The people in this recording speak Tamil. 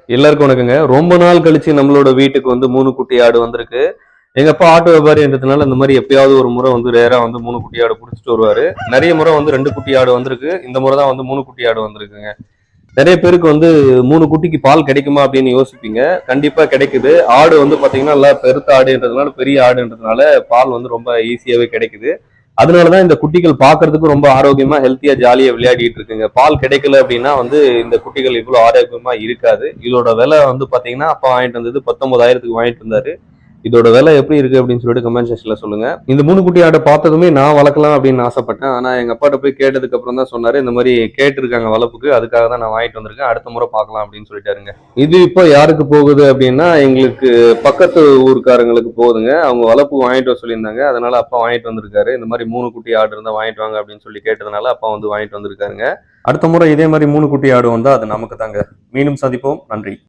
எல்லாருக்கும் வணக்கங்க. ரொம்ப நாள் கழிச்சு நம்மளோட வீட்டுக்கு வந்து 3 குட்டி ஆடு வந்திருக்கு. எங்க அப்பா ஆட்டு வியாபாரின்றதுனால இந்த மாரி எப்பயாவது ஒரு முறை வந்து ரேரா வந்து 3 குட்டி ஆடு புடிச்சிட்டு வருவாரு. நெறைய முறை வந்து 2 குட்டி ஆடு வந்திருக்கு. இந்த முறை தான் வந்து 3 குட்டி ஆடு வந்திருக்குங்க. நெறைய பேருக்கு வந்து 3 குட்டிக்கு பால் கிடைக்குமா அப்படின்னு யோசிப்பீங்க. கண்டிப்பா கிடைக்குது. ஆடு வந்து பாத்தீங்கன்னா, நல்லா பெருத்த ஆடுன்றதுனால, பெரிய ஆடுன்றதுனால பால் வந்து ரொம்ப ஈஸியாவே கிடைக்குது. அதனால தான் இந்த குட்டிகள் பார்க்கறதுக்கு ரொம்ப ஆரோக்கியமா, ஹெல்த்தியா, ஜாலியா விளையாடிட்டு இருக்குங்க. பால் கிடைக்கல அப்படின்னா வந்து இந்த குட்டிகள் இவ்வளோ ஆரோக்கியமா இருக்காது. இதோட விலை வந்து பார்த்தீங்கன்னா, அப்பா வாங்கிட்டு வந்தது 19,000க்கு வாங்கிட்டு வந்தாரு. இதோட விலை எப்படி இருக்கு அப்படின்னு சொல்லிட்டு கமெண்ட் செக்ஷன்ல சொல்லுங்க. இந்த 3 குட்டி ஆட பார்த்ததுமே நான் வளர்க்கலாம் அப்படின்னு ஆசைப்பட்டேன். ஆனா எங்க அப்பாட்ட போய் கேட்டதுக்கு அப்புறம் தான் சொன்னாரு, இந்த மாதிரி கேட்டிருக்காங்க வளர்ப்புக்கு. அதுக்காக தான் நான் வாங்கிட்டு வந்திருக்கேன். அடுத்த முறை பார்க்கலாம் அப்படின்னு சொல்லிட்டாருங்க. இது இப்போ யாருக்கு போகுது அப்படின்னா, எங்களுக்கு பக்கத்து ஊர்க்காரங்களுக்கு போகுதுங்க. அவங்க வளர்ப்புக்கு வாங்கிட்டு வர சொல்லியிருந்தாங்க. அதனால அப்பா வாங்கிட்டு வந்திருக்காரு. இந்த மாதிரி 3 குட்டி ஆடு இருந்தா வாங்கிட்டு வாங்க அப்படின்னு சொல்லி கேட்டதுனால அப்பா வந்து வாங்கிட்டு வந்திருக்காருங்க. அடுத்த முறை இதே மாதிரி 3 குட்டி ஆடு வந்தா அது நமக்கு தாங்க. மீண்டும் சந்திப்போம். நன்றி.